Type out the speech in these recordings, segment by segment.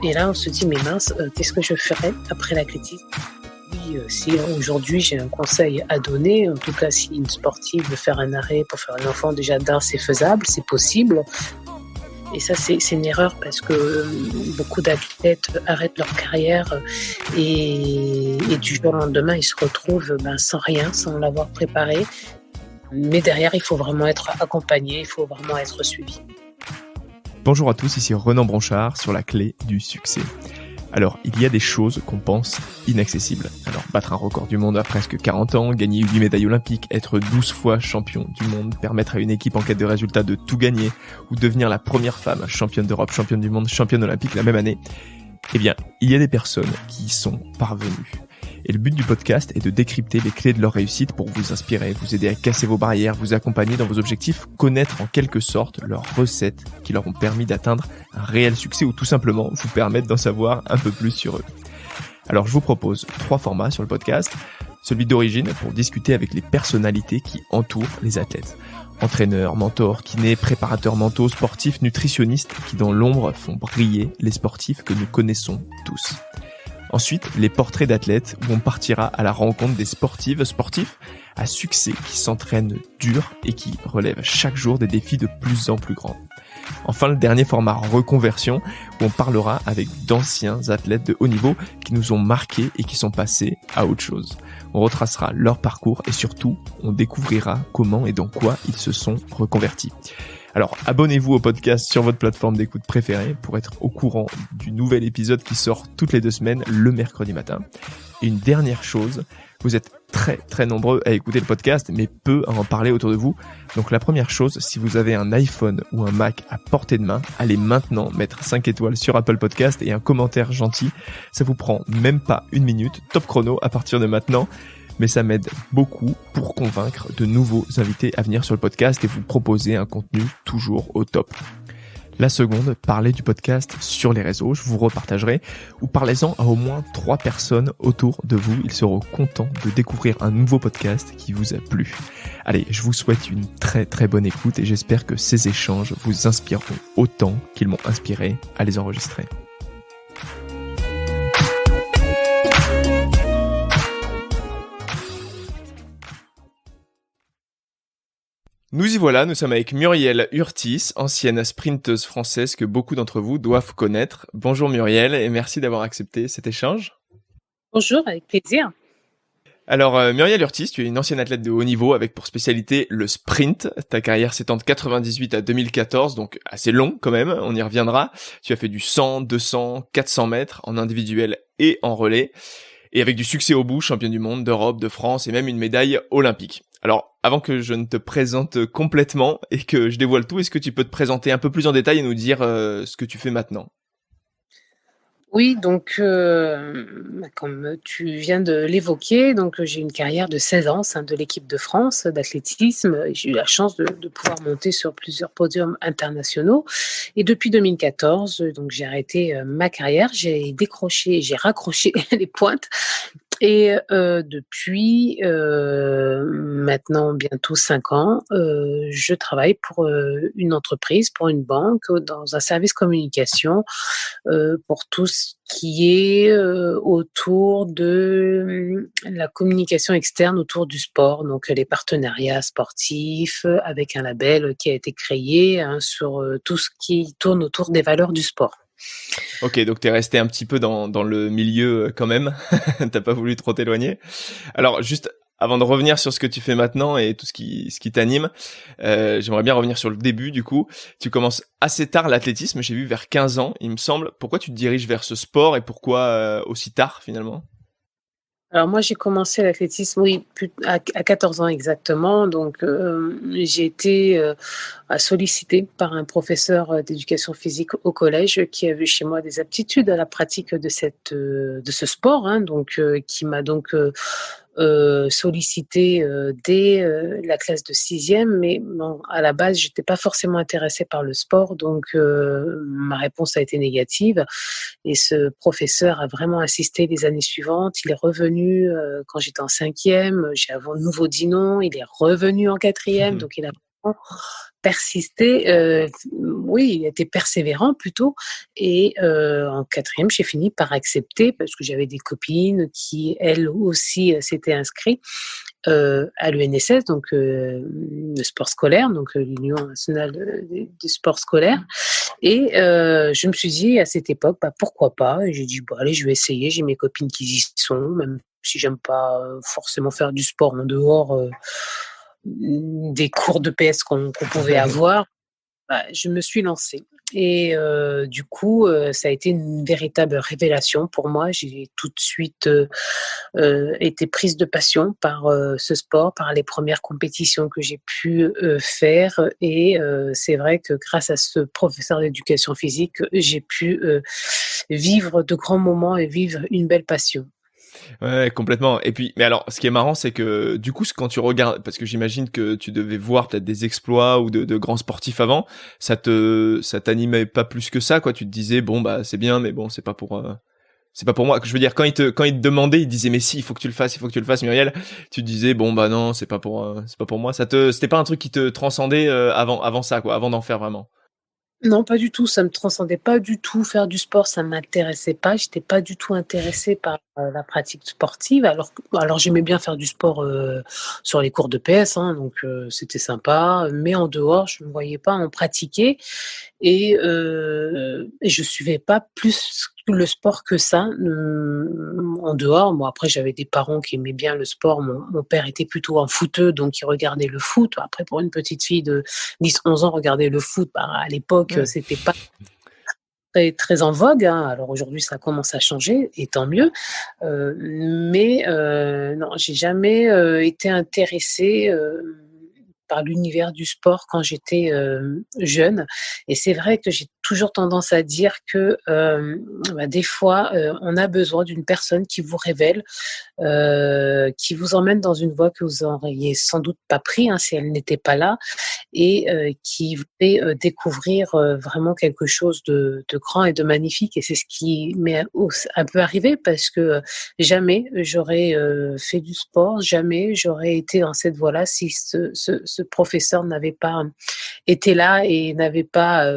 Et là, on se dit, mais mince, qu'est-ce que je ferais après l'athlétisme? Oui, si aujourd'hui j'ai un conseil à donner, en tout cas si une sportive veut faire un arrêt pour faire un enfant, déjà d'un, c'est faisable, c'est possible. Et ça, c'est une erreur parce que beaucoup d'athlètes arrêtent leur carrière et du jour au lendemain, ils se retrouvent sans rien, sans l'avoir préparé. Mais derrière, il faut vraiment être accompagné, il faut vraiment être suivi. Bonjour à tous, ici Renan Branchard sur la clé du succès. Alors, il y a des choses qu'on pense inaccessibles. Alors, battre un record du monde à presque 40 ans, gagner 8 médailles olympiques, être 12 fois champion du monde, permettre à une équipe en quête de résultats de tout gagner, ou devenir la première femme championne d'Europe, championne du monde, championne olympique la même année. Eh bien, il y a des personnes qui y sont parvenues. Et le but du podcast est de décrypter les clés de leur réussite pour vous inspirer, vous aider à casser vos barrières, vous accompagner dans vos objectifs, connaître en quelque sorte leurs recettes qui leur ont permis d'atteindre un réel succès ou tout simplement vous permettre d'en savoir un peu plus sur eux. Alors je vous propose 3 formats sur le podcast. Celui d'origine pour discuter avec les personnalités qui entourent les athlètes. Entraîneurs, mentors, kinés, préparateurs mentaux, sportifs, nutritionnistes qui dans l'ombre font briller les sportifs que nous connaissons tous. Ensuite, les portraits d'athlètes où on partira à la rencontre des sportifs à succès qui s'entraînent dur et qui relèvent chaque jour des défis de plus en plus grands. Enfin, le dernier format reconversion où on parlera avec d'anciens athlètes de haut niveau qui nous ont marqués et qui sont passés à autre chose. On retracera leur parcours et surtout, on découvrira comment et dans quoi ils se sont reconvertis. Alors, abonnez-vous au podcast sur votre plateforme d'écoute préférée pour être au courant du nouvel épisode qui sort toutes les 2 semaines le mercredi matin. Et une dernière chose, vous êtes très nombreux à écouter le podcast, mais peu à en parler autour de vous. Donc la première chose, si vous avez un iPhone ou un Mac à portée de main, allez maintenant mettre 5 étoiles sur Apple Podcast et un commentaire gentil. Ça vous prend même pas 1 minute, top chrono à partir de maintenant. Mais ça m'aide beaucoup pour convaincre de nouveaux invités à venir sur le podcast et vous proposer un contenu toujours au top. La seconde, parlez du podcast sur les réseaux, je vous repartagerai, ou parlez-en à au moins 3 personnes autour de vous. Ils seront contents de découvrir un nouveau podcast qui vous a plu. Allez, je vous souhaite une très bonne écoute et j'espère que ces échanges vous inspireront autant qu'ils m'ont inspiré à les enregistrer. Nous y voilà, nous sommes avec Muriel Urtis, ancienne sprinteuse française que beaucoup d'entre vous doivent connaître. Bonjour Muriel et merci d'avoir accepté cet échange. Bonjour, avec plaisir. Alors Muriel Urtis, tu es une ancienne athlète de haut niveau avec pour spécialité le sprint. Ta carrière s'étend de 98 à 2014, donc assez long quand même, on y reviendra. Tu as fait du 100, 200, 400 mètres en individuel et en relais. Et avec du succès au bout, championne du monde, d'Europe, de France et même une médaille olympique. Alors, avant que je ne te présente complètement et que je dévoile tout, est-ce que tu peux te présenter un peu plus en détail et nous dire ce que tu fais maintenant ? Oui, donc comme tu viens de l'évoquer, donc j'ai une carrière de 16 ans au sein de l'équipe de France d'athlétisme. J'ai eu la chance de pouvoir monter sur plusieurs podiums internationaux. Et depuis 2014, donc j'ai arrêté ma carrière, j'ai raccroché les pointes. Et depuis maintenant bientôt 5 ans, je travaille pour une entreprise, pour une banque, dans un service communication, pour tout ce qui est autour de la communication externe autour du sport, donc les partenariats sportifs avec un label qui a été créé sur tout ce qui tourne autour des valeurs du sport. Ok, donc t'es resté un petit peu dans le milieu quand même, t'as pas voulu trop t'éloigner. Alors juste avant de revenir sur ce que tu fais maintenant et tout ce qui t'anime, j'aimerais bien revenir sur le début du coup. Tu commences assez tard l'athlétisme, j'ai vu vers 15 ans il me semble. Pourquoi tu te diriges vers ce sport et pourquoi aussi tard finalement ? Alors moi, j'ai commencé l'athlétisme, à 14 ans exactement. Donc, j'ai été sollicitée par un professeur d'éducation physique au collège qui a vu chez moi des aptitudes à la pratique de ce sport, hein, donc qui m'a donc sollicité dès la classe de 6e, mais bon, à la base, j'étais pas forcément intéressée par le sport, donc ma réponse a été négative. Et ce professeur a vraiment insisté les années suivantes. Il est revenu quand j'étais en 5e, j'ai à nouveau dit non. Il est revenu en 4e, donc il a vraiment persisté. oui, il était persévérant plutôt. Et en quatrième, j'ai fini par accepter parce que j'avais des copines qui, elles aussi, s'étaient inscrites à l'UNSS, donc le sport scolaire, donc l'Union nationale des sports scolaires. Et je me suis dit à cette époque, pourquoi pas? Et j'ai dit, allez, je vais essayer. J'ai mes copines qui y sont, même si j'aime pas forcément faire du sport en dehors des cours de PS qu'on pouvait avoir. Je me suis lancée. Et du coup, ça a été une véritable révélation pour moi. J'ai tout de suite été prise de passion par ce sport, par les premières compétitions que j'ai pu faire. Et c'est vrai que grâce à ce professeur d'éducation physique, j'ai pu vivre de grands moments et vivre une belle passion. Ouais, complètement. Et puis, mais alors, ce qui est marrant, c'est que du coup, quand tu regardes, parce que j'imagine que tu devais voir peut-être des exploits ou de grands sportifs avant, ça t'animait pas plus que ça, quoi. Tu te disais, bon, c'est bien, mais bon, c'est pas pour moi. Je veux dire, quand il te demandait, il disait, mais si, il faut que tu le fasses, Muriel. Tu te disais, bon, non, c'est pas pour moi. C'était pas un truc qui te transcendait avant ça, quoi, avant d'en faire vraiment. Non, pas du tout, ça me transcendait pas du tout. Faire du sport, ça m'intéressait pas. J'étais pas du tout intéressée par la pratique sportive. Alors j'aimais bien faire du sport sur les cours de PS, hein, donc c'était sympa. Mais en dehors, je ne me voyais pas en pratiquer et je suivais pas plus le sport que ça. En dehors, bon après j'avais des parents qui aimaient bien le sport. Mon père était plutôt un footeux, donc il regardait le foot. Après pour une petite fille de 10-11 ans, regarder le foot, à l'époque, Ouais. c'était pas très, très en vogue, hein. Alors aujourd'hui, ça commence à changer et tant mieux. Mais non, j'ai jamais été intéressée par l'univers du sport quand j'étais jeune. Et c'est vrai que j'ai toujours tendance à dire que des fois, on a besoin d'une personne qui vous révèle, qui vous emmène dans une voie que vous n'auriez sans doute pas pris, hein, si elle n'était pas là, et qui vous fait découvrir vraiment quelque chose de grand et de magnifique. Et c'est ce qui m'est un peu arrivé parce que jamais j'aurais fait du sport, jamais j'aurais été dans cette voie-là si ce professeur n'avait pas été là et n'avait pas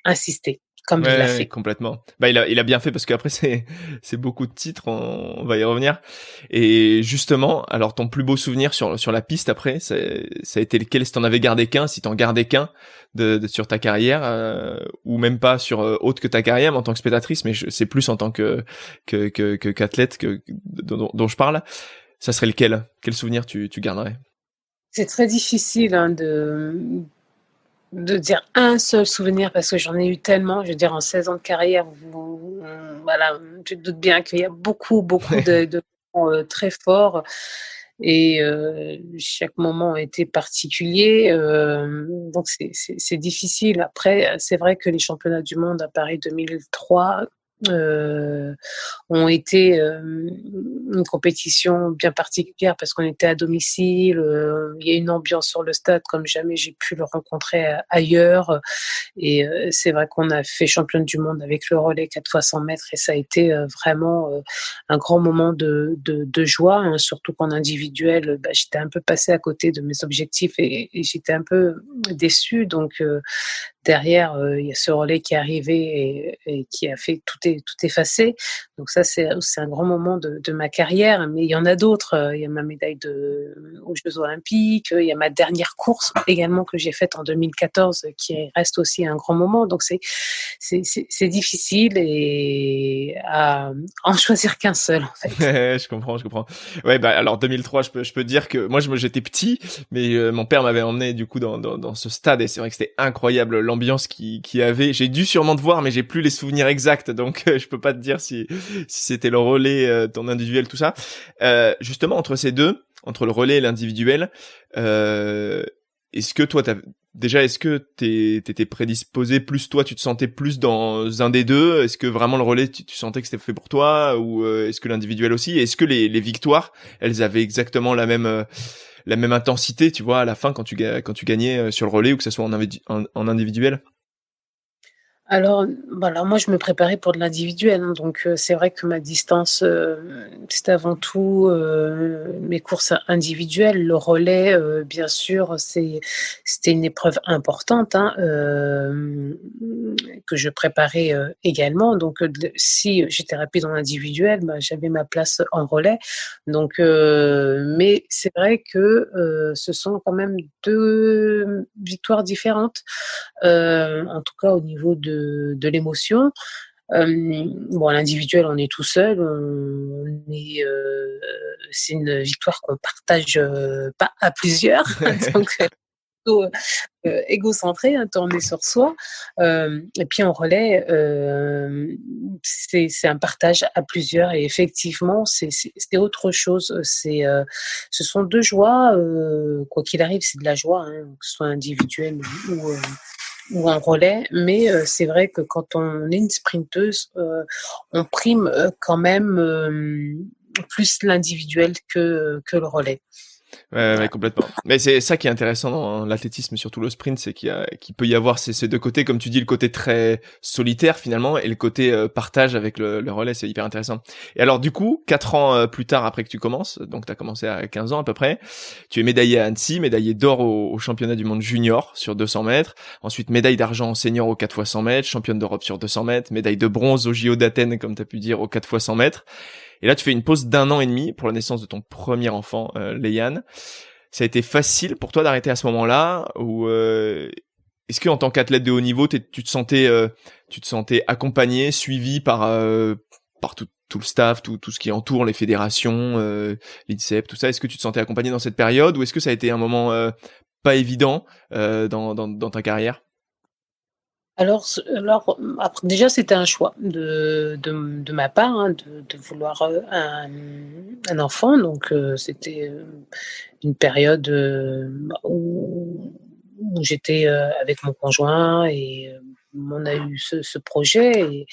insisté comme il l'a Ouais, fait. complètement. Il a bien fait parce qu'après c'est beaucoup de titres, on va y revenir. Et justement, alors ton plus beau souvenir sur la piste après, ça a été lequel, si t'en avais gardé qu'un, si t'en gardais qu'un sur ta carrière, ou même pas sur autre que ta carrière, mais en tant que spectatrice, mais c'est plus en tant qu'athlète dont je parle. Ça serait lequel? Quel souvenir tu garderais? C'est très difficile, hein, de dire un seul souvenir parce que j'en ai eu tellement. Je veux dire, en 16 ans de carrière, voilà, tu te doutes bien qu'il y a beaucoup, beaucoup de moments très forts et chaque moment a été particulier. Donc c'est difficile. Après, c'est vrai que les championnats du monde à Paris 2003 euh, ont été une compétition bien particulière parce qu'on était à domicile. Il y a une ambiance sur le stade comme jamais j'ai pu le rencontrer ailleurs. Et c'est vrai qu'on a fait championne du monde avec le relais 4 fois 100 mètres et ça a été vraiment un grand moment de joie, hein, surtout qu'en individuel, j'étais un peu passée à côté de mes objectifs et j'étais un peu déçue. Donc derrière, il y a ce relais qui est arrivé et qui a fait tout effacer. Donc ça, c'est un grand moment de ma carrière. Mais il y en a d'autres. Il y a ma médaille aux Jeux Olympiques. Il y a ma dernière course également que j'ai faite en 2014 qui reste aussi un grand moment. Donc c'est difficile et à en choisir qu'un seul en fait. Je comprends. Ouais, alors 2003, je peux dire que moi j'étais petit, mais mon père m'avait emmené du coup dans ce stade et c'est vrai que c'était incroyable l'ambiance qui avait. J'ai dû sûrement te voir, mais j'ai plus les souvenirs exacts, donc je peux pas te dire si c'était le relais, ton individuel, tout ça. Justement entre ces deux, entre le relais et l'individuel, est-ce que toi est-ce que t'étais prédisposé plus, toi tu te sentais plus dans un des deux? Est-ce que vraiment le relais tu sentais que c'était fait pour toi, ou est-ce que l'individuel aussi? Est-ce que les victoires, elles avaient exactement la même intensité, tu vois, à la fin quand tu gagnais sur le relais, ou que ce soit en individuel? Alors, voilà, moi, je me préparais pour de l'individuel, hein, donc c'est vrai que ma distance, c'était avant tout, mes courses individuelles. Le relais, bien sûr, c'était une épreuve importante, hein, que je préparais, également. Donc, si j'étais rapide en individuel, bah, j'avais ma place en relais. Donc, mais c'est vrai que, ce sont quand même 2 victoires différentes. En tout cas au niveau de l'émotion. Bon, à l'individuel, on est tout seul, c'est une victoire qu'on partage, pas à plusieurs, donc plutôt, égocentré, hein, tourné sur soi. Et puis en relais, c'est un partage à plusieurs et effectivement, c'est autre chose. Ce sont 2 joies, quoi qu'il arrive, c'est de la joie, hein, que ce soit individuel ou en relais, mais c'est vrai que quand on est une sprinteuse, on prime, quand même, plus l'individuel que le relais. Ouais, ouais, Voilà. complètement. Mais c'est ça qui est intéressant dans l'athlétisme, surtout le sprint, c'est qu'il peut y avoir ces deux côtés, comme tu dis, le côté très solitaire finalement, et le côté partage avec le relais, c'est hyper intéressant. Et alors du coup, 4 ans plus tard après que tu commences, donc tu as commencé à 15 ans à peu près, tu es médaillé à Annecy, médaillé d'or au championnat du monde junior sur 200 mètres, ensuite médaille d'argent en senior au 4 x 100 mètres, championne d'Europe sur 200 mètres, médaille de bronze au JO d'Athènes, comme tu as pu dire, au 4 x 100 mètres. Et là, tu fais une pause d'1 an et demi pour la naissance de ton premier enfant, Léane. Ça a été facile pour toi d'arrêter à ce moment-là ou est-ce que en tant qu'athlète de haut niveau, tu te sentais accompagné, suivi par tout le staff, tout ce qui entoure les fédérations, l'INSEP, tout ça. Est-ce que tu te sentais accompagné dans cette période ou est-ce que ça a été un moment pas évident dans ta carrière? Alors, après déjà, c'était un choix de ma part, hein, de vouloir, un enfant, donc c'était, une période, où j'étais, avec mon conjoint et on a eu ce projet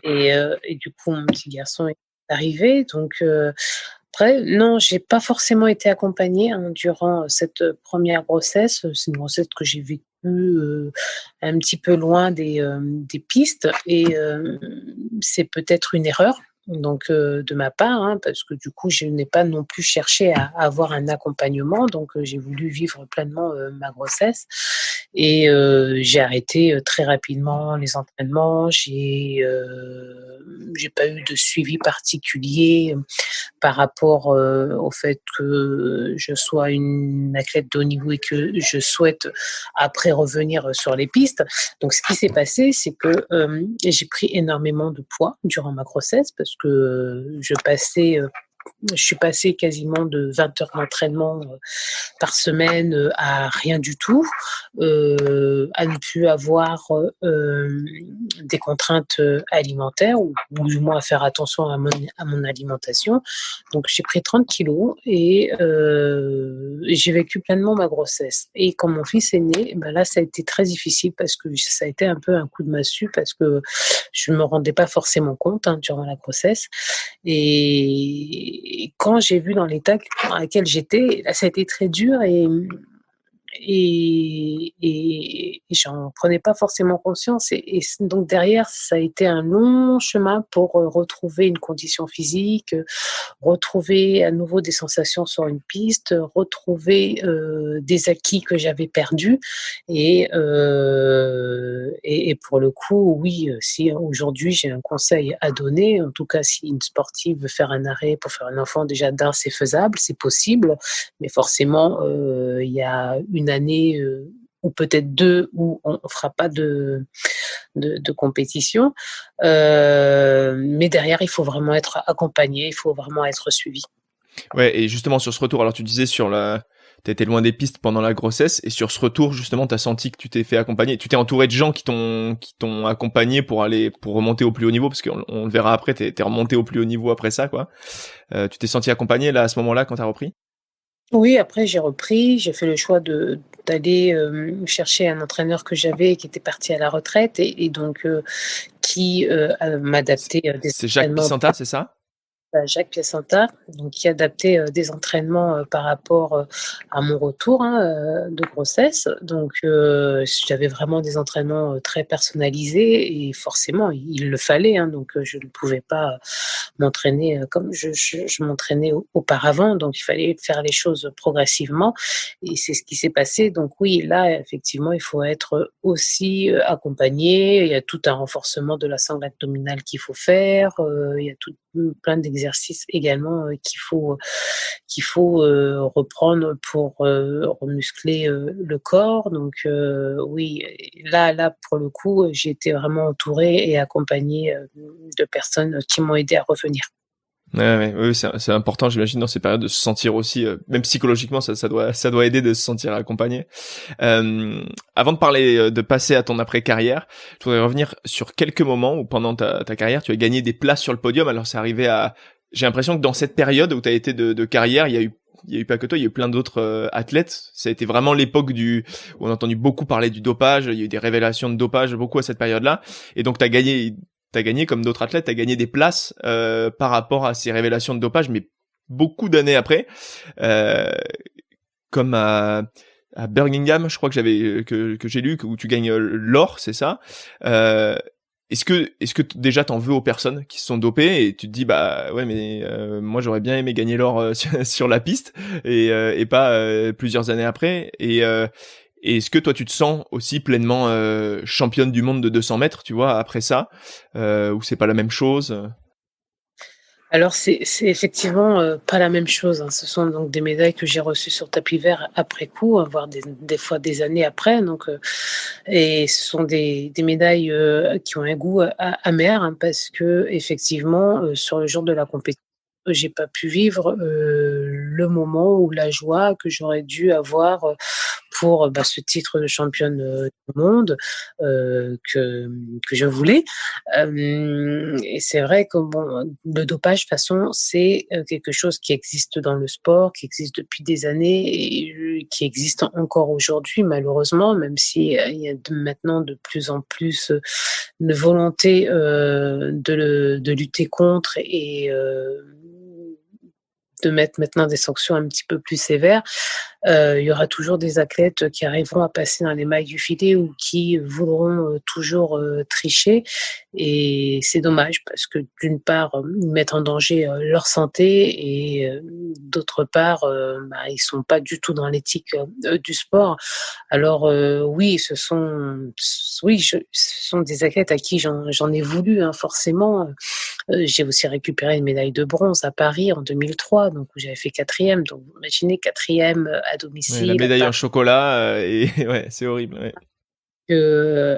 et du coup, mon petit garçon est arrivé donc après non, j'ai pas forcément été accompagnée, hein, durant cette, première grossesse. C'est une grossesse que j'ai vécue, un petit peu loin des pistes et c'est peut-être une erreur donc de ma part, hein, parce que du coup, je n'ai pas non plus cherché à avoir un accompagnement donc j'ai voulu vivre pleinement, ma grossesse et j'ai arrêté, très rapidement les entraînements. J'ai pas eu de suivi particulier, par rapport, au fait que je sois une athlète de haut niveau et que je souhaite après revenir, sur les pistes. Donc ce qui s'est passé, c'est que, j'ai pris énormément de poids durant ma grossesse parce que, je suis passée quasiment de 20 heures d'entraînement, par semaine, à rien du tout, à ne plus avoir, des contraintes, alimentaires ou du moins à faire attention à mon alimentation. Donc j'ai pris 30 kilos et j'ai vécu pleinement ma grossesse et quand mon fils est né, bah, là, ça a été très difficile parce que ça a été un peu un coup de massue parce que je me rendais pas forcément compte, hein, durant la grossesse et quand j'ai vu dans l'état dans lequel j'étais, là, ça a été très dur et j'en prenais pas forcément conscience et donc derrière, ça a été un long chemin pour, retrouver une condition physique, retrouver à nouveau des sensations sur une piste, retrouver, des acquis que j'avais perdus et pour le coup, oui, si aujourd'hui j'ai un conseil à donner, en tout cas si une sportive veut faire un arrêt pour faire un enfant, déjà d'un c'est faisable, c'est possible, mais forcément, il y a une année, ou peut-être 2 où on fera pas de compétition, mais derrière il faut vraiment être accompagné, il faut vraiment être suivi. Ouais, et justement sur ce retour, alors tu disais t'as été loin des pistes pendant la grossesse, et sur ce retour, justement, t'as senti que tu t'es fait accompagner, tu t'es entouré de gens qui t'ont accompagné pour remonter au plus haut niveau, parce qu'on le verra après, t'es remonté au plus haut niveau après ça, quoi. Tu t'es senti accompagné, là, à ce moment-là, quand t'as repris? Oui, après j'ai repris, j'ai fait le choix d'aller, chercher un entraîneur que j'avais qui était parti à la retraite et donc qui, C'est m'adaptait, des c'est Jacques entraînements. Pissanta, c'est ça? Jacques Piacenta, donc qui adaptait des entraînements par rapport à mon retour de grossesse. Donc, j'avais vraiment des entraînements très personnalisés et forcément, il le fallait. Donc, je ne pouvais pas m'entraîner comme je m'entraînais auparavant. Donc, il fallait faire les choses progressivement et c'est ce qui s'est passé. Donc, oui, là, effectivement, il faut être aussi accompagné. Il y a tout un renforcement de la sangle abdominale qu'il faut faire. Il y a plein d'exercices également qu'il faut reprendre pour remuscler le corps. Donc oui, là pour le coup, j'ai été vraiment entourée et accompagnée de personnes qui m'ont aidée à revenir. Ouais, oui, c'est important, j'imagine, dans ces périodes de se sentir aussi, même psychologiquement, ça doit aider de se sentir accompagné. Avant de parler, de passer à ton après-carrière, je voudrais revenir sur quelques moments où pendant ta carrière, tu as gagné des places sur le podium. Alors, c'est arrivé j'ai l'impression que dans cette période où tu as été de carrière, il y a eu pas que toi, il y a eu plein d'autres athlètes. Ça a été vraiment l'époque où on a entendu beaucoup parler du dopage. Il y a eu des révélations de dopage beaucoup à cette période-là. Et donc, t'as gagné comme d'autres athlètes, t'as gagné des places par rapport à ces révélations de dopage, mais beaucoup d'années après, comme à Birmingham, je crois que j'ai lu où tu gagnes l'or, c'est ça. Est-ce que déjà t'en veux aux personnes qui se sont dopées et tu te dis bah ouais mais moi j'aurais bien aimé gagner l'or sur la piste et pas plusieurs années après et est-ce que toi tu te sens aussi pleinement championne du monde de 200 mètres, tu vois, après ça, ou c'est pas la même chose? Alors c'est effectivement pas la même chose. Ce sont donc des médailles que j'ai reçues sur tapis vert après coup, voire des fois des années après. Donc et ce sont des médailles qui ont un goût amer, parce que effectivement sur le jour de la compétition, j'ai pas pu vivre le moment ou la joie que j'aurais dû avoir pour ce titre de championne du monde que je voulais. Et c'est vrai que bon, le dopage, de toute façon, c'est quelque chose qui existe dans le sport, qui existe depuis des années et qui existe encore aujourd'hui, malheureusement, même si il y a maintenant de plus en plus une volonté de lutter contre et de mettre maintenant des sanctions un petit peu plus sévères. Il y aura toujours des athlètes qui arriveront à passer dans les mailles du filet ou qui voudront toujours tricher. Et c'est dommage parce que d'une part, ils mettent en danger leur santé et d'autre part, ils sont pas du tout dans l'éthique du sport. Alors oui, ce sont des athlètes à qui j'en ai voulu, forcément. J'ai aussi récupéré une médaille de bronze à Paris en 2003, donc où j'avais fait 4e. Donc vous imaginez 4e à Ouais, la domicile. médaille en chocolat et ouais, c'est horrible. Ouais.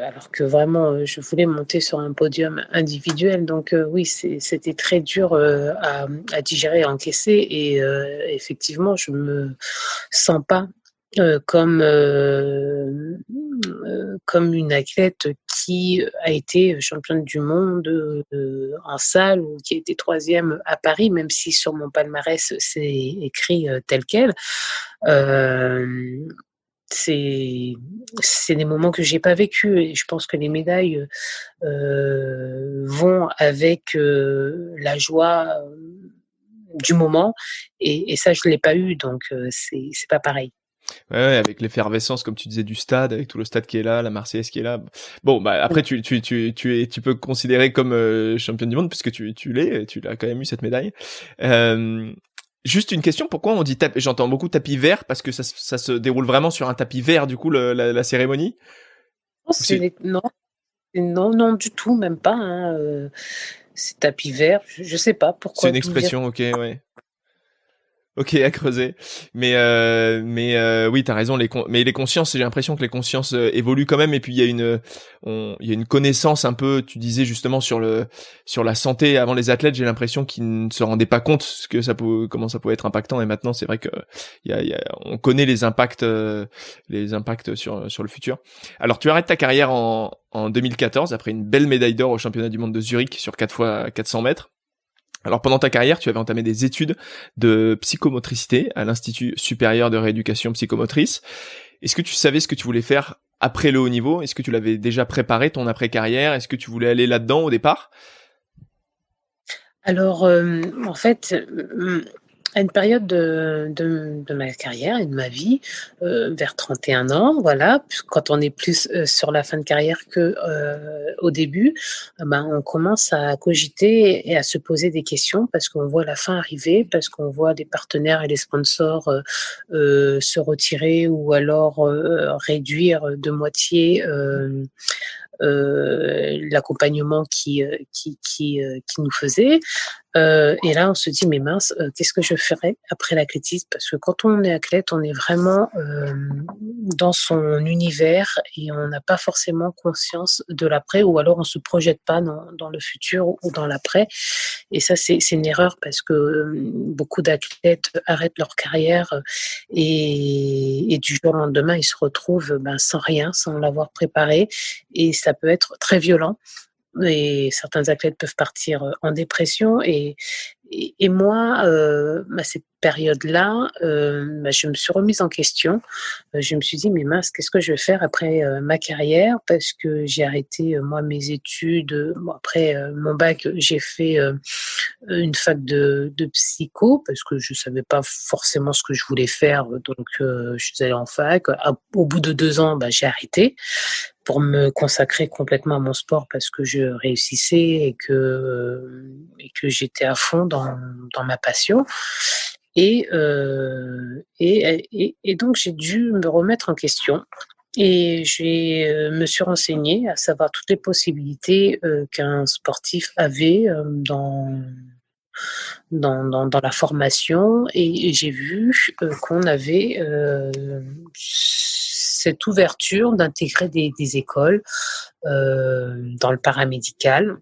Alors que vraiment, je voulais monter sur un podium individuel. Donc oui, c'était très dur à digérer, à encaisser. Et effectivement, je me sens pas comme une athlète qui a été championne du monde en salle ou qui a été 3e à Paris, même si sur mon palmarès c'est écrit tel quel. C'est des moments que j'ai pas vécu et je pense que les médailles vont avec la joie du moment et ça je l'ai pas eu, donc c'est pas pareil. Ouais, avec l'effervescence, comme tu disais, du stade, avec tout le stade qui est là, la Marseillaise qui est là. Bon, bah après tu peux considérer comme championne du monde puisque tu l'as quand même eu cette médaille. Juste une question, pourquoi on dit j'entends beaucoup tapis vert parce que ça se déroule vraiment sur un tapis vert du coup la cérémonie? Non, du tout, même pas. C'est tapis vert. Je sais pas C'est pourquoi. une expression, ok, ouais. Ok, à creuser. Mais oui, t'as raison. Mais les consciences, j'ai l'impression que les consciences évoluent quand même. Et puis il y a une connaissance un peu. Tu disais justement sur la santé avant les athlètes. J'ai l'impression qu'ils ne se rendaient pas compte comment ça pouvait être impactant. Et maintenant, c'est vrai que on connaît les impacts sur le futur. Alors, tu arrêtes ta carrière en 2014 après une belle médaille d'or au championnat du monde de Zurich sur 4 fois 400 mètres. Alors pendant ta carrière, tu avais entamé des études de psychomotricité à l'Institut supérieur de rééducation psychomotrice. Est-ce que tu savais ce que tu voulais faire après le haut niveau? Est-ce que tu l'avais déjà préparé ton après-carrière? Est-ce que tu voulais aller là-dedans au départ? Alors, en fait, à une période de ma carrière et de ma vie, vers 31 ans, voilà, puis quand on est plus, sur la fin de carrière que, au début, ben, on commence à cogiter et à se poser des questions parce qu'on voit la fin arriver, parce qu'on voit des partenaires et les sponsors, se retirer ou alors, réduire de moitié, l'accompagnement qui nous faisait. Et là, on se dit: «Mais mince, qu'est-ce que je ferai après l'athlétisme?» Parce que quand on est athlète, on est vraiment, dans son univers et on n'a pas forcément conscience de l'après ou alors on se projette pas dans le futur ou dans l'après et ça, c'est une erreur parce que, beaucoup d'athlètes arrêtent leur carrière, et du jour au lendemain, ils se retrouvent, ben, sans rien, sans l'avoir préparé et ça peut être très violent et certains athlètes peuvent partir, en dépression et moi, à cette période-là, bah, je me suis remise en question. Je me suis dit: «Mais mince, qu'est-ce que je vais faire après, ma carrière?» parce que j'ai arrêté, moi mes études, bon après, mon bac, j'ai fait, une fac de psycho parce que je savais pas forcément ce que je voulais faire, donc je suis allée en fac. Au bout de 2 ans, bah, j'ai arrêté pour me consacrer complètement à mon sport parce que je réussissais et que j'étais à fond dans ma passion et donc j'ai dû me remettre en question et me suis renseignée à savoir toutes les possibilités, qu'un sportif avait, dans la formation et j'ai vu, qu'on avait, cette ouverture d'intégrer des écoles, dans le paramédical,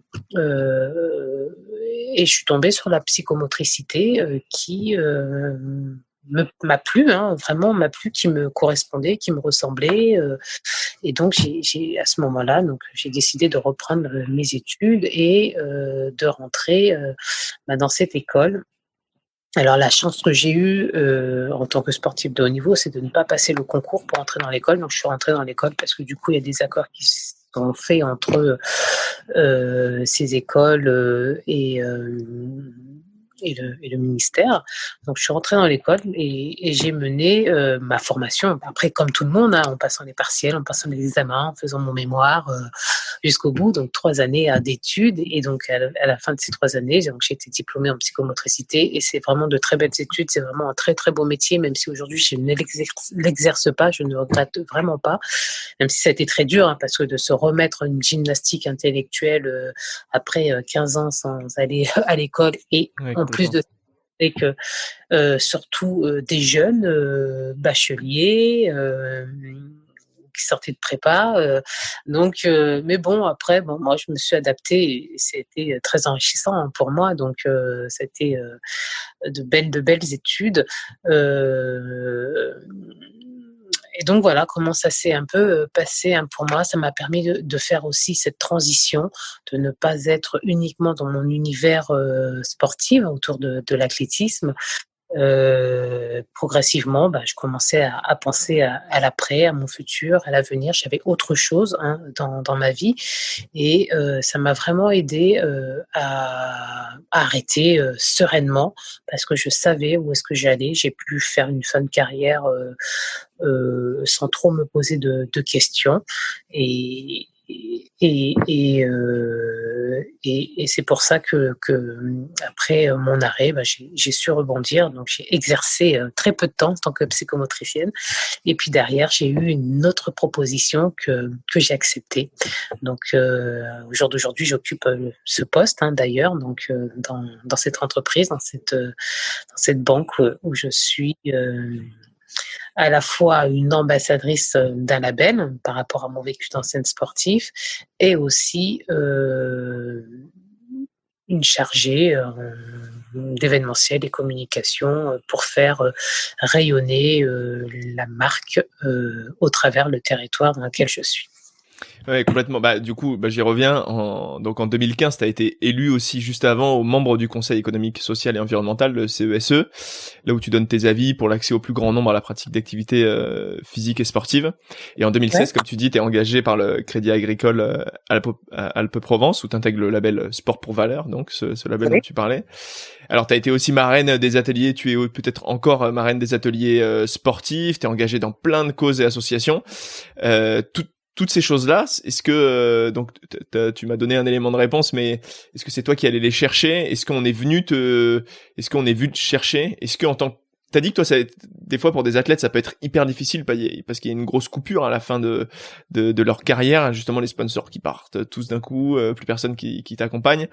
et je suis tombée sur la psychomotricité, qui, m'a plu, hein, vraiment m'a plu, qui me correspondait, qui me ressemblait, et donc j'ai à ce moment-là, donc j'ai décidé de reprendre, mes études et de rentrer, bah, dans cette école. Alors la chance que j'ai eue, en tant que sportive de haut niveau, c'est de ne pas passer le concours pour entrer dans l'école. Donc je suis rentrée dans l'école parce que du coup, il y a des accords qui sont faits entre, ces écoles, et le ministère. Donc je suis rentrée dans l'école et j'ai mené, ma formation. Après comme tout le monde, hein, en passant les partiels, en passant les examens, en faisant mon mémoire, jusqu'au bout, donc 3 années, d'études et donc à la fin de ces 3 années, donc j'ai été diplômée en psychomotricité et c'est vraiment de très belles études. C'est vraiment un très, très beau métier, même si aujourd'hui je ne l'exerce pas, je ne regrette vraiment pas, même si ça a été très dur, hein, parce que de se remettre une gymnastique intellectuelle, après, 15 ans sans aller à l'école et Ouais, en plus complètement. de ça avec, surtout, des jeunes, bacheliers, qui sortaient de prépa, donc mais bon après bon moi je me suis adaptée et c'était, très enrichissant, hein, pour moi donc c'était, de belles études, heu et donc voilà comment ça s'est un peu, passé, hein, pour moi. Ça m'a permis de faire aussi cette transition, de ne pas être uniquement dans mon univers, sportif autour de l'athlétisme. Progressivement, bah, je commençais à penser à l'après, à mon futur, à l'avenir. J'avais autre chose, hein, dans ma vie et ça m'a vraiment aidée, à arrêter, sereinement parce que je savais où est-ce que j'allais. J'ai pu faire une fin de carrière, sans trop me poser de questions et et c'est pour ça que après, mon arrêt, bah, j'ai su rebondir. Donc j'ai exercé, très peu de temps en tant que psychomotricienne et puis derrière, j'ai eu une autre proposition que j'ai acceptée. Donc au jour d'aujourd'hui, j'occupe, ce poste, hein, d'ailleurs, donc dans cette entreprise, dans cette banque, où je suis, à la fois une ambassadrice, d'un label par rapport à mon vécu d'ancienne sportive et aussi, une chargée, d'événementiel et communication, pour faire, rayonner, la marque, au travers le territoire dans lequel je suis. Ouais, complètement. Bah, du coup, j'y reviens. Donc, en 2015, tu as été élu aussi juste avant au membre du Conseil économique, social et environnemental, le CESE, là où tu donnes tes avis pour l'accès au plus grand nombre à la pratique d'activités physiques et sportives. Et en Ouais. 2016, comme tu dis, tu es engagé par le Crédit Agricole Alpes-Provence, où tu intègres le label Sport pour Valeurs, donc ce label dont Oui. tu parlais. Alors, tu as été aussi marraine des ateliers, tu es peut-être encore marraine des ateliers sportifs, tu es engagé dans plein de causes et associations. Toutes ces choses-là, est-ce que donc tu m'as donné un élément de réponse, mais est-ce que c'est toi qui allais les chercher? Est-ce qu'on est venu te chercher? Est-ce que en tant que t'as dit que toi, des fois pour des athlètes, ça peut être hyper difficile parce qu'il y a une grosse coupure à la fin de leur carrière, justement les sponsors qui partent tous d'un coup, plus personne qui t'accompagne.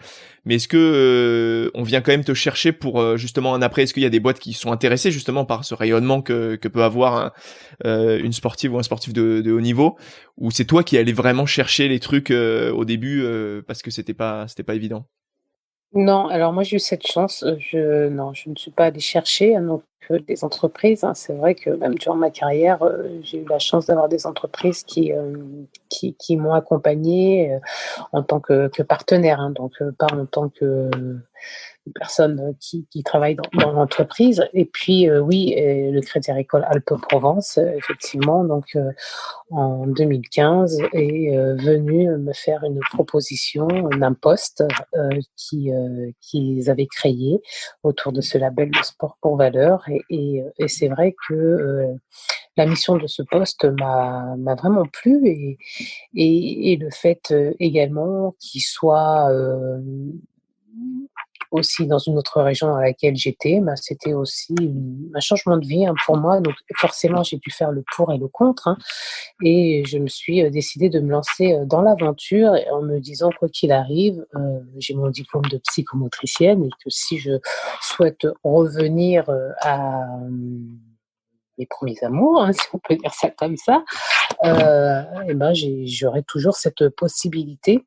Mais est-ce que on vient quand même te chercher pour justement un après? Est-ce qu'il y a des boîtes qui sont intéressées justement par ce rayonnement que peut avoir une sportive ou un sportif de haut niveau, ou c'est toi qui allais vraiment chercher les trucs au début parce que c'était pas évident? Non, alors moi j'ai eu cette chance, je non, je ne suis pas allée chercher, donc des entreprises, hein. C'est vrai que même durant ma carrière, j'ai eu la chance d'avoir des entreprises qui m'ont accompagnée, en tant que partenaire, hein, donc pas en tant que personnes qui travaillent dans l'entreprise. Et puis, oui, le Crédit Agricole Alpes-Provence, effectivement, donc en 2015, est venu me faire une proposition d'un poste qu'ils avaient créé autour de ce label de sport pour valeur. Et c'est vrai que la mission de ce poste m'a vraiment plu et le fait également qu'il soit aussi dans une autre région dans laquelle j'étais, bah, c'était aussi un changement de vie, hein, pour moi. Donc forcément, j'ai dû faire le pour et le contre, hein, et je me suis décidée de me lancer dans l'aventure en me disant, quoi qu'il arrive, j'ai mon diplôme de psychomotricienne et que si je souhaite revenir à mes premiers amours, hein, si on peut dire ça comme ça, et ben j'aurai toujours cette possibilité.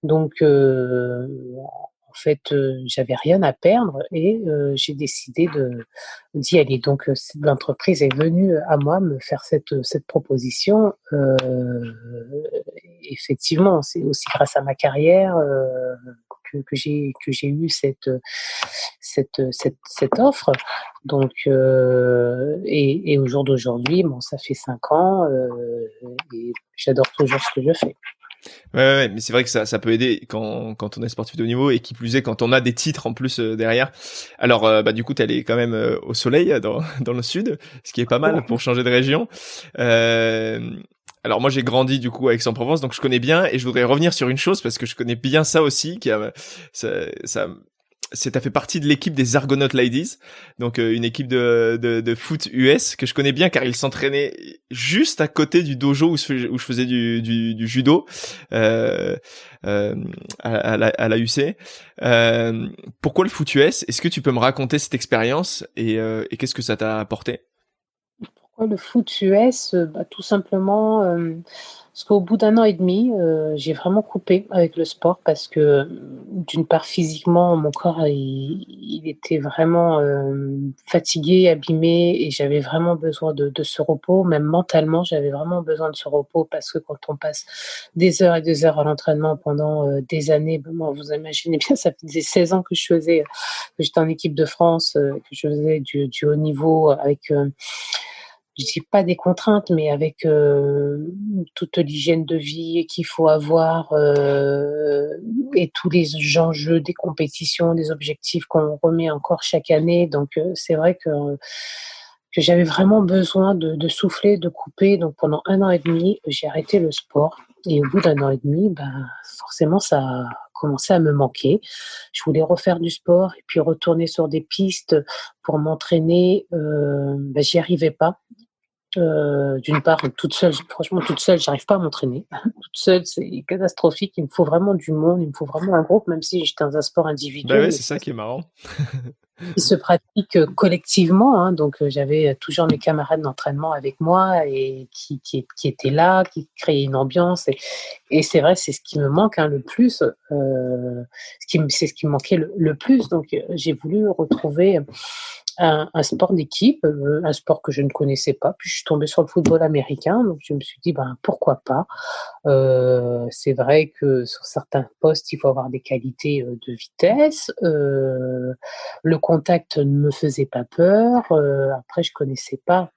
Donc, en fait, j'avais rien à perdre et j'ai décidé d'y aller. Donc, l'entreprise est venue à moi me faire cette proposition. Effectivement, c'est aussi grâce à ma carrière que j'ai eu cette offre. Donc, et au jour d'aujourd'hui, bon, ça fait 5 ans et j'adore toujours ce que je fais. Ouais, mais c'est vrai que ça peut aider quand on est sportif de haut niveau, et qui plus est quand on a des titres en plus derrière. Alors du coup t'es allé quand même au soleil dans le sud, ce qui est pas mal pour changer de région. Euh, alors moi j'ai grandi du coup à Aix-en-Provence, donc je connais bien, et je voudrais revenir sur une chose parce que je connais bien ça aussi, ça t'as fait partie de l'équipe des Argonaut Ladies, donc une équipe de foot US que je connais bien car ils s'entraînaient juste à côté du dojo où je faisais du judo euh, à la UC. Pourquoi le foot US? Est-ce que tu peux me raconter cette expérience et qu'est-ce que ça t'a apporté? Pourquoi le foot US? Bah, tout simplement, parce qu'au bout d'un an et demi, j'ai vraiment coupé avec le sport parce que, d'une part physiquement, mon corps il était vraiment, fatigué, abîmé et j'avais vraiment besoin de ce repos. Même mentalement, j'avais vraiment besoin de ce repos parce que quand on passe des heures et des heures à l'entraînement pendant, des années, ben, moi, vous imaginez bien, ça faisait 16 ans que je faisais, que j'étais en équipe de France, que je faisais du haut niveau avec, je dis pas des contraintes, mais avec toute l'hygiène de vie qu'il faut avoir et tous les enjeux des compétitions, des objectifs qu'on remet encore chaque année. Donc c'est vrai que j'avais vraiment besoin de souffler, de couper. Donc pendant un an et demi, j'ai arrêté le sport. Et au bout d'un an et demi, ben, forcément, ça a commencé à me manquer. Je voulais refaire du sport et puis retourner sur des pistes pour m'entraîner. Ben, j'y arrivais pas. D'une part, toute seule, franchement, toute seule, j'arrive pas à m'entraîner. Toute seule, c'est catastrophique. Il me faut vraiment du monde, il me faut vraiment un groupe, même si j'étais dans un sport Bah individuel, ouais, mais c'est ça qui est marrant. qui se pratique collectivement, hein. Donc, j'avais toujours mes camarades d'entraînement avec moi et qui étaient là, qui créaient une ambiance. Et c'est vrai, c'est ce qui me manque, hein, le plus. C'est ce qui me manquait le plus. Donc, j'ai voulu retrouver un sport d'équipe, un sport que je ne connaissais pas. Puis je suis tombée sur le football américain, donc je me suis dit: «Ben, pourquoi pas?» C'est vrai que sur certains postes, il faut avoir des qualités, de vitesse, le contact ne me faisait pas peur, après je connaissais pas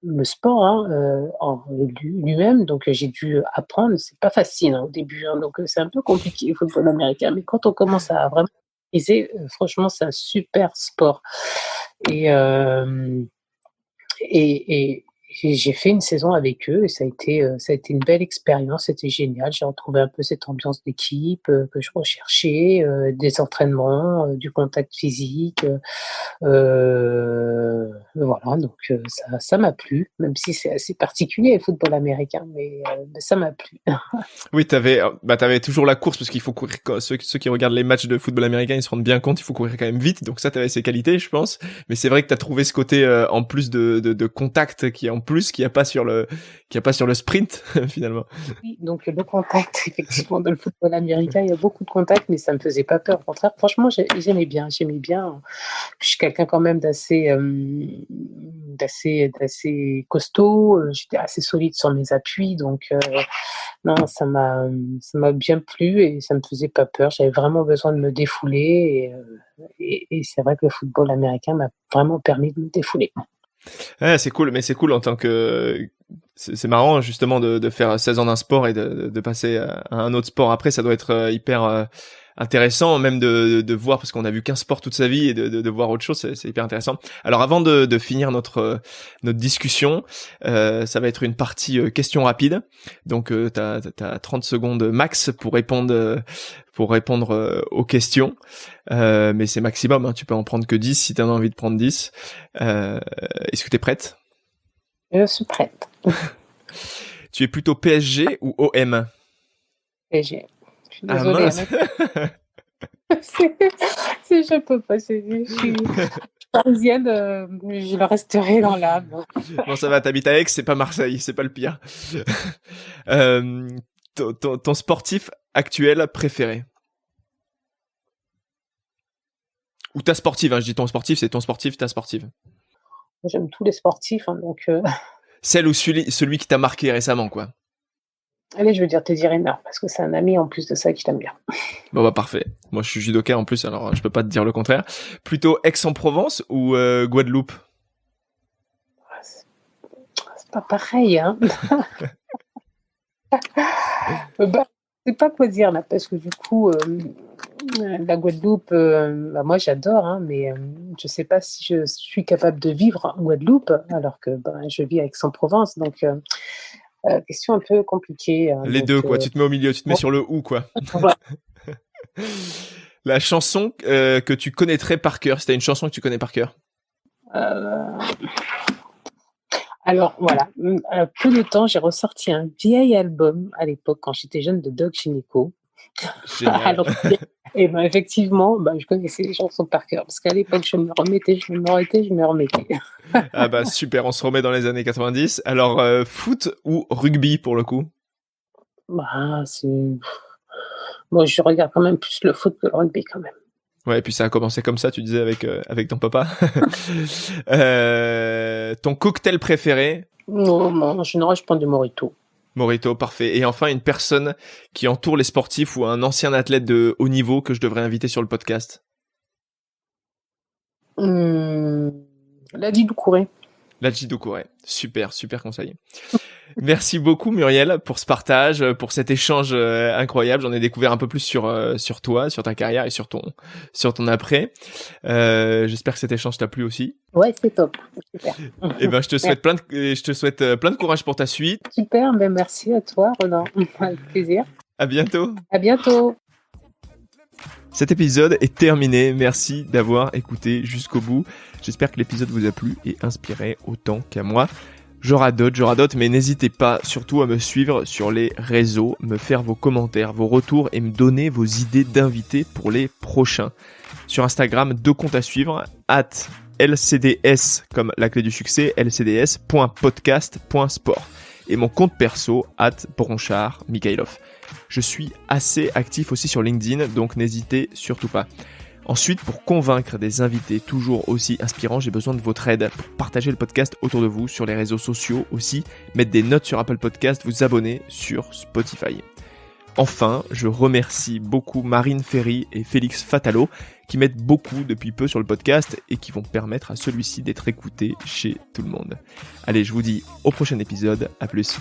le sport, hein, en lui-même, donc j'ai dû apprendre. C'est pas facile, hein, au début, hein, donc c'est un peu compliqué le football américain, mais quand on commence à vraiment maîtriser, franchement, c'est un super sport et hem et j'ai fait une saison avec eux et ça a été une belle expérience, c'était génial. J'ai retrouvé un peu cette ambiance d'équipe, que je recherchais, des entraînements, du contact physique, voilà donc ça m'a plu, même si c'est assez particulier le football américain, mais ça m'a plu. Oui, t'avais toujours la course parce qu'il faut courir. Ceux qui regardent les matchs de football américain, ils se rendent bien compte, il faut courir quand même vite. Donc ça, t'avais ses qualités, je pense. Mais c'est vrai que t'as trouvé ce côté en plus de contact qui a pas sur le sprint finalement. Oui, donc le contact, effectivement, dans le football américain, il y a beaucoup de contacts, mais ça me faisait pas peur. Au contraire, franchement, j'aimais bien, j'aimais bien. Je suis quelqu'un quand même d'assez costaud. J'étais assez solide sur mes appuis, donc non, ça m'a bien plu et ça me faisait pas peur. J'avais vraiment besoin de me défouler et c'est vrai que le football américain m'a vraiment permis de me défouler. Ouais, c'est cool, mais c'est cool en tant que c'est marrant justement de faire 16 ans d'un sport et de passer à un autre sport après. Ça doit être hyper intéressant même de voir, parce qu'on a vu qu'un sport toute sa vie, et de voir autre chose, c'est hyper intéressant. Alors avant de finir notre discussion, ça va être une partie questions rapides. Donc t'as 30 secondes max pour répondre aux questions. Mais c'est maximum, hein, tu peux en prendre que 10 si t'en as envie de prendre 10. Est-ce que t'es prête? Je suis prête. Tu es plutôt PSG ou OM? PSG. Je suis Ah désolée. mince. Je peux pas. Je suis parisienne. Je le resterai dans l'âme. Bon, ça va, t'habites à Aix, c'est pas Marseille, c'est pas le pire. Ton sportif actuel préféré? Ou ta sportive, hein, je dis ton sportif, c'est ton sportif, ta sportive. J'aime tous les sportifs, hein, donc Celle ou celui qui t'a marqué récemment, quoi. allez, je veux dire Teddy Riner, parce que c'est un ami en plus de ça qui t'aime bien. Bon bah parfait. Moi je suis judoka en plus, alors je peux pas te dire le contraire. Plutôt Aix-en-Provence ou Guadeloupe? C'est pas pareil, hein. Bah, je sais pas quoi dire là, parce que du coup, la Guadeloupe, moi j'adore, hein, mais je sais pas si je suis capable de vivre en Guadeloupe, alors que je vis à Aix-en-Provence, donc question un peu compliquée. Les donc, deux, quoi. Tu te mets au milieu, tu te mets sur le ou, quoi. voilà. La chanson que tu connaîtrais par cœur, si t'as une chanson que tu connais par cœur. Alors voilà, peu de temps, j'ai ressorti un vieil album à l'époque quand j'étais jeune de Doc Gynéco. Génial. Alors, et effectivement, je connaissais les chansons par cœur parce qu'à l'époque, je me remettais. Ah bah super, on se remet dans les années 90. Alors foot ou rugby pour le coup? Moi, je regarde quand même plus le foot que le rugby quand même. Ouais, et puis ça a commencé comme ça, tu disais avec ton papa. Ton cocktail préféré? Non, je prends du Mojito. Mojito, parfait. Et enfin, une personne qui entoure les sportifs ou un ancien athlète de haut niveau que je devrais inviter sur le podcast? Ladji Doucouré. Ladji Doucouré. Super, super conseil. Merci beaucoup Muriel pour ce partage, pour cet échange incroyable. J'en ai découvert un peu plus sur toi, sur ta carrière et sur ton après. J'espère que cet échange t'a plu aussi. Ouais, c'est top. Super. Et je te souhaite plein de courage pour ta suite. Super, merci à toi Ronan. Avec plaisir. À bientôt. À bientôt. Cet épisode est terminé. Merci d'avoir écouté jusqu'au bout. J'espère que l'épisode vous a plu et inspiré autant qu'à moi. Je radote, mais n'hésitez pas surtout à me suivre sur les réseaux, me faire vos commentaires, vos retours et me donner vos idées d'invités pour les prochains. Sur Instagram, 2 comptes à suivre, @lcds comme la clé du succès, lcds.podcast.sport. Et mon compte perso, @bronchard Mikhailov. Je suis assez actif aussi sur LinkedIn, donc n'hésitez surtout pas. Ensuite, pour convaincre des invités toujours aussi inspirants, j'ai besoin de votre aide pour partager le podcast autour de vous sur les réseaux sociaux aussi, mettre des notes sur Apple Podcast, vous abonner sur Spotify. Enfin, je remercie beaucoup Marine Ferry et Félix Fatalo qui m'aident beaucoup depuis peu sur le podcast et qui vont permettre à celui-ci d'être écouté chez tout le monde. Allez, je vous dis au prochain épisode, à plus.